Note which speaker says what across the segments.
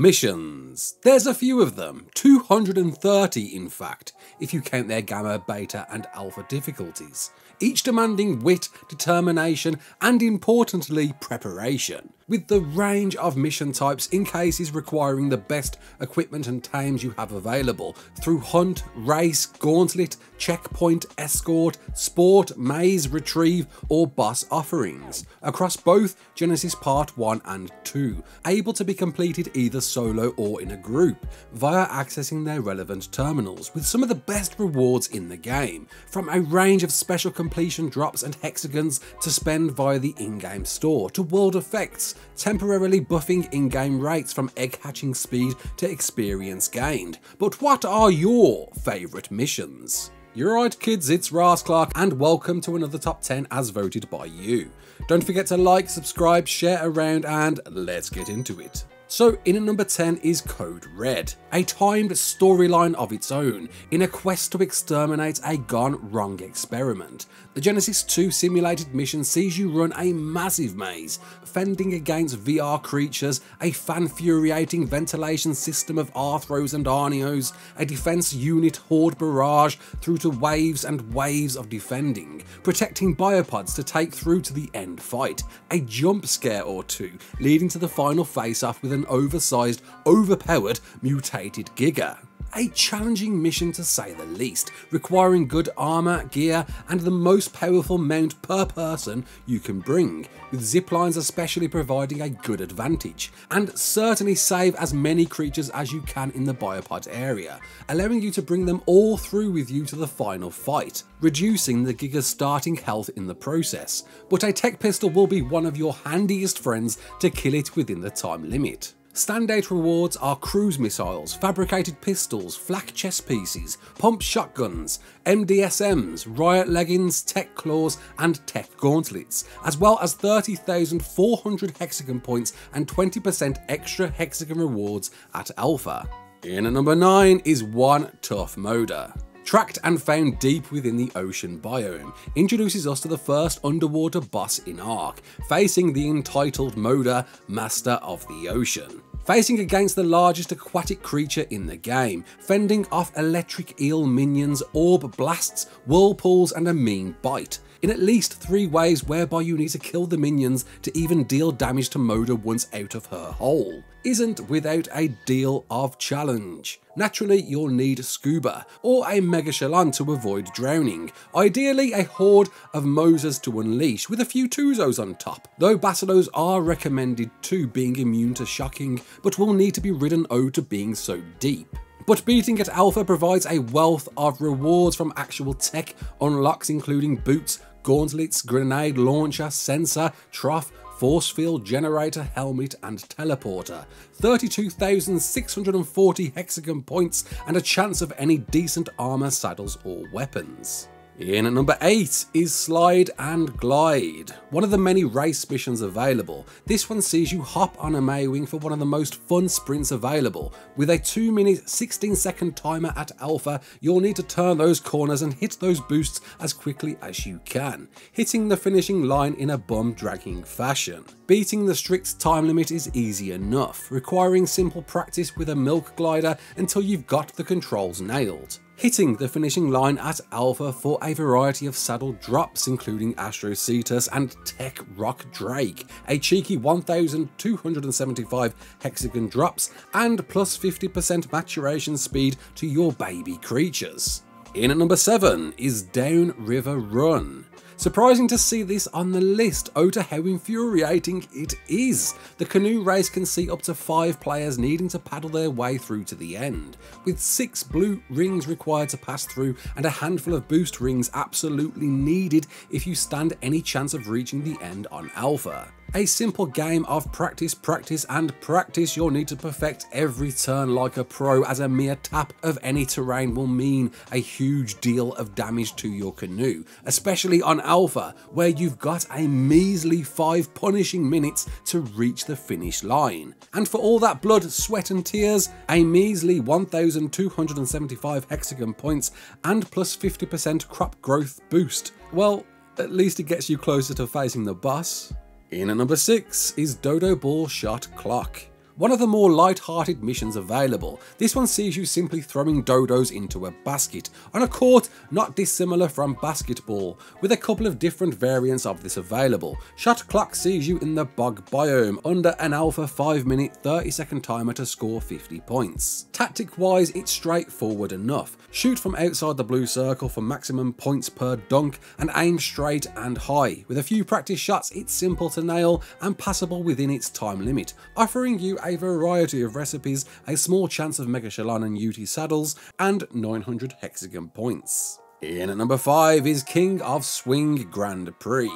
Speaker 1: Missions. There's a few of them, 230 in fact, if you count their Gamma, Beta and Alpha difficulties, each demanding wit, determination and importantly preparation, with the range of mission types in cases requiring the best equipment and tames you have available through hunt, race, gauntlet, checkpoint, escort, sport, maze, retrieve or boss offerings, across both Genesis Part 1 and 2, able to be completed either solo or in a group, via accessing their relevant terminals, with some of the best rewards in the game, from a range of special completion drops and hexagons to spend via the in-game store, to world effects, temporarily buffing in-game rates from egg hatching speed to experience gained. But what are your favourite missions? You're right kids, it's Raasclark and welcome to another top 10 as voted by you. Don't forget to like, subscribe, share around and let's get into it. So in at number 10 is Code Red, a timed storyline of its own in a quest to exterminate a gone wrong experiment. The Genesis 2 simulated mission sees you run a massive maze, fending against VR creatures, a fan-furiating ventilation system of Arthros and Arnios, a defense unit horde barrage through to waves and waves of defending, protecting biopods to take through to the end fight, a jump scare or two leading to the final face-off with an oversized, overpowered, mutated Giga. A challenging mission to say the least, requiring good armour, gear and the most powerful mount per person you can bring, with ziplines especially providing a good advantage, and certainly save as many creatures as you can in the biopod area, allowing you to bring them all through with you to the final fight, reducing the Giga's starting health in the process, but a tech pistol will be one of your handiest friends to kill it within the time limit. Standout rewards are cruise missiles, fabricated pistols, flak chest pieces, pump shotguns, MDSMs, riot leggings, tech claws and tech gauntlets, as well as 30,400 hexagon points and 20% extra hexagon rewards at Alpha. In at number 9 is One Tough Moda. Tracked and found deep within the ocean biome, introduces us to the first underwater boss in ARK, facing the entitled Moda, Master of the Ocean. Facing against the largest aquatic creature in the game, fending off electric eel minions, orb blasts, whirlpools and a mean bite, in at least 3 ways whereby you need to kill the minions to even deal damage to Moda once out of her hole, isn't without a deal of challenge. Naturally, you'll need scuba, or a mega shalon to avoid drowning, ideally a horde of Mosas to unleash with a few Tuzos on top, though Basilos are recommended too, being immune to shocking, but will need to be ridden owed to being so deep. But beating at Alpha provides a wealth of rewards from actual tech unlocks including boots, gauntlets, grenade launcher, sensor, trough, force field generator, helmet and teleporter, 32,640 hexagon points and a chance of any decent armour, saddles or weapons. In at number 8 is Slide and Glide, one of the many race missions available. This one sees you hop on a Maywing for one of the most fun sprints available. With a 2-minute 16-second timer at Alpha, you'll need to turn those corners and hit those boosts as quickly as you can, hitting the finishing line in a bum-dragging fashion. Beating the strict time limit is easy enough, requiring simple practice with a milk glider until you've got the controls nailed. Hitting the finishing line at Alpha for a variety of saddle drops including Astro Cetus and Tech Rock Drake, a cheeky 1,275 hexagon drops and plus 50% maturation speed to your baby creatures. In at number 7 is Down River Run. Surprising to see this on the list, oh to how infuriating it is. The canoe race can see up to 5 players needing to paddle their way through to the end, with 6 blue rings required to pass through and a handful of boost rings absolutely needed if you stand any chance of reaching the end on Alpha. A simple game of practice, practice and practice. You'll need to perfect every turn like a pro, as a mere tap of any terrain will mean a huge deal of damage to your canoe, especially on Alpha, where you've got a measly 5 punishing minutes to reach the finish line. And for all that blood, sweat and tears, a measly 1,275 hexagon points and plus 50% crop growth boost. Well, at least it gets you closer to facing the boss. In at number 6 is Dodo Ball Shot Clock. one of the more light-hearted missions available. This one sees you simply throwing dodos into a basket, on a court not dissimilar from basketball, with a couple of different variants of this available. Shot clock sees you in the bog biome, under an alpha 5-minute 30-second timer to score 50 points. Tactic-wise, it's straightforward enough. Shoot from outside the blue circle for maximum points per dunk, and aim straight and high. With a few practice shots, it's simple to nail and passable within its time limit, offering you a variety of recipes, a small chance of Mega Shalon and UT saddles, and 900 hexagon points. In at number 5 is King of Swing Grand Prix.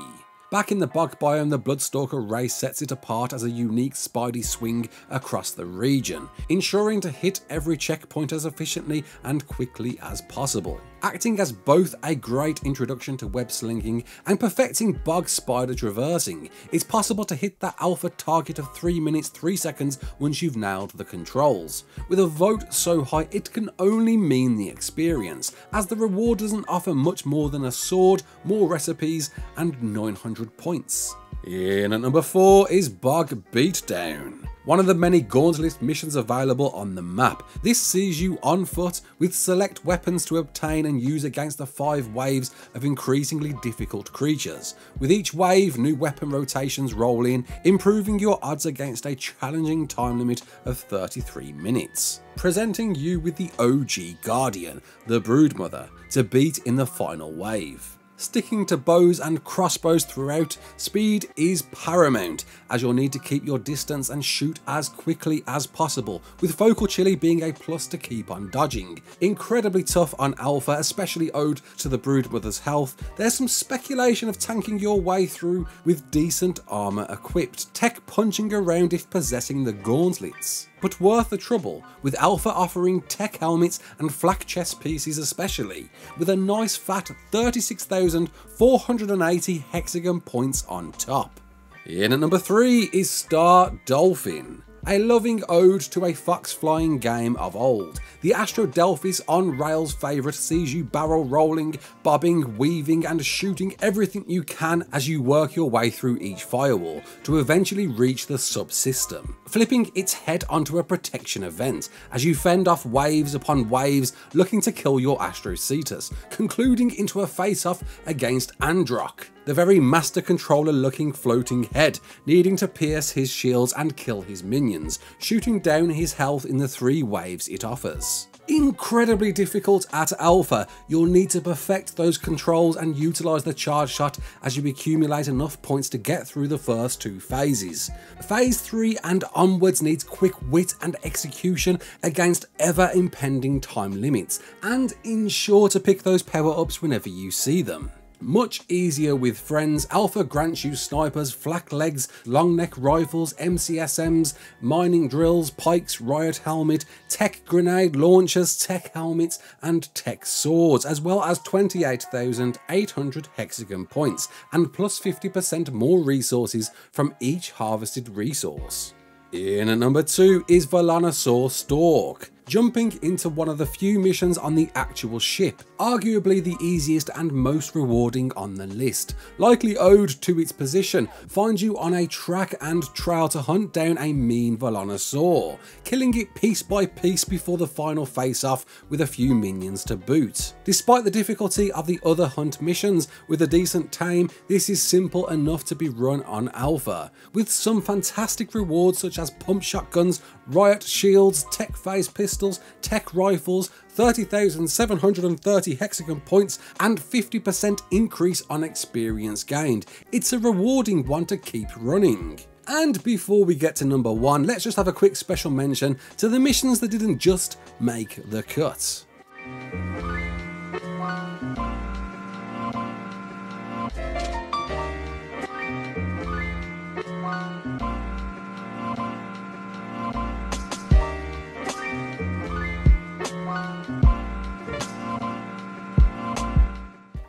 Speaker 1: Back in the bog biome, the Bloodstalker race sets it apart as a unique Spidey swing across the region, ensuring to hit every checkpoint as efficiently and quickly as possible. Acting as both a great introduction to web slinging and perfecting bog spider traversing, it's possible to hit that alpha target of 3 minutes 3 seconds once you've nailed the controls. With a vote so high, it can only mean the experience, as the reward doesn't offer much more than a sword, more recipes, and 900 points. In at number 4 is Bog Beatdown, one of the many gauntlet missions available on the map. This sees you on foot with select weapons to obtain and use against the 5 waves of increasingly difficult creatures. With each wave, new weapon rotations roll in, improving your odds against a challenging time limit of 33 minutes. Presenting you with the OG Guardian, the Broodmother, to beat in the final wave. Sticking to bows and crossbows throughout, speed is paramount, as you'll need to keep your distance and shoot as quickly as possible, with Focal Chili being a plus to keep on dodging. Incredibly tough on Alpha, especially owed to the Broodmother's health. There's some speculation of tanking your way through with decent armour equipped, tech punching around if possessing the gauntlets. But worth the trouble, with Alpha offering tech helmets and flak chest pieces especially, with a nice fat 36,480 hexagon points on top. In at number 3 is Star Dolphin, a loving ode to a fox flying game of old. The Astro Delphis on rails favourite sees you barrel rolling, bobbing, weaving and shooting everything you can as you work your way through each firewall to eventually reach the subsystem, flipping its head onto a protection event as you fend off waves upon waves looking to kill your Astro Cetus, concluding into a face-off against Androck, the very Master Controller looking floating head, needing to pierce his shields and kill his minions, shooting down his health in the 3 waves it offers. Incredibly difficult at Alpha, you'll need to perfect those controls and utilise the charge shot as you accumulate enough points to get through the first 2 phases. Phase 3 and onwards needs quick wit and execution against ever impending time limits, and ensure to pick those power-ups whenever you see them. Much easier with friends, Alpha grants you snipers, flak legs, long neck rifles, MCSMs, mining drills, pikes, riot helmet, tech grenade launchers, tech helmets and tech swords, as well as 28,800 hexagon points and plus 50% more resources from each harvested resource. In at number 2 is Velanosaur Stork, jumping into one of the few missions on the actual ship, arguably the easiest and most rewarding on the list. Likely owed to its position, finds you on a track and trail to hunt down a mean Velanosaur, killing it piece by piece before the final face-off with a few minions to boot. Despite the difficulty of the other hunt missions, with a decent tame, this is simple enough to be run on Alpha, with some fantastic rewards such as pump shotguns, riot shields, tech phase pistols, tech rifles, 30,730 hexagon points and 50% increase on experience gained. It's a rewarding one to keep running. And before we get to number 1, let's just have a quick special mention to the missions that didn't just make the cut.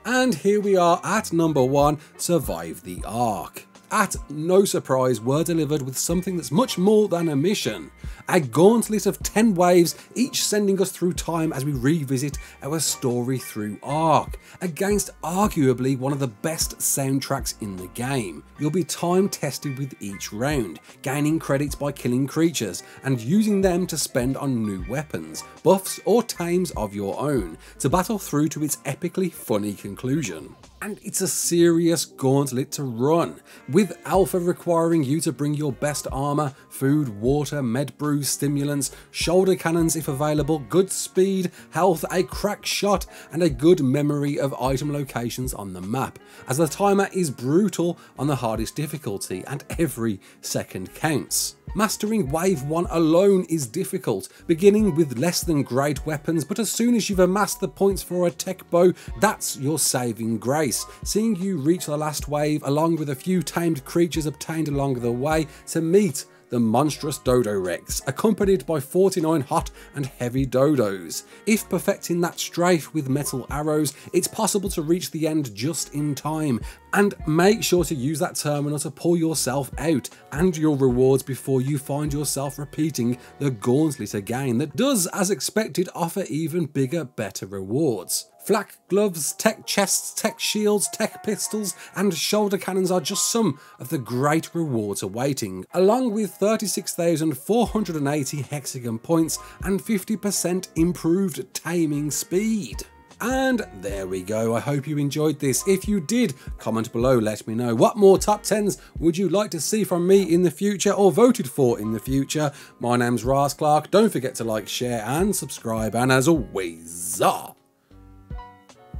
Speaker 1: And here we are at number 1, Survive the ARK. At no surprise, we're delivered with something that's much more than a mission. a gauntlet of 10 waves, each sending us through time as we revisit our story through ARK, against arguably one of the best soundtracks in the game. You'll be time tested with each round, gaining credits by killing creatures and using them to spend on new weapons, buffs or tames of your own, to battle through to its epically funny conclusion. And it's a serious gauntlet to run, with alpha requiring you to bring your best armour, food, water, med brews, stimulants, shoulder cannons if available, good speed, health, a crack shot and a good memory of item locations on the map, as the timer is brutal on the hardest difficulty and every second counts. Mastering wave 1 alone is difficult, beginning with less than great weapons, but as soon as you've amassed the points for a tech bow, that's your saving grace, seeing you reach the last wave along with a few tamed creatures obtained along the way to meet the monstrous Dodo Rex, accompanied by 49 hot and heavy dodos. If perfecting that strafe with metal arrows, it's possible to reach the end just in time, and make sure to use that terminal to pull yourself out and your rewards before you find yourself repeating the gauntlet again, that does, as expected, offer even bigger, better rewards. Flak gloves, tech chests, tech shields, tech pistols and shoulder cannons are just some of the great rewards awaiting, along with 36,480 hexagon points and 50% improved taming speed. And there we go, I hope you enjoyed this. If you did, comment below, let me know. What more top 10s would you like to see from me in the future or voted for in the future? My name's Raasclark, don't forget to like, share and subscribe, and as always,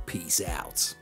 Speaker 1: peace out.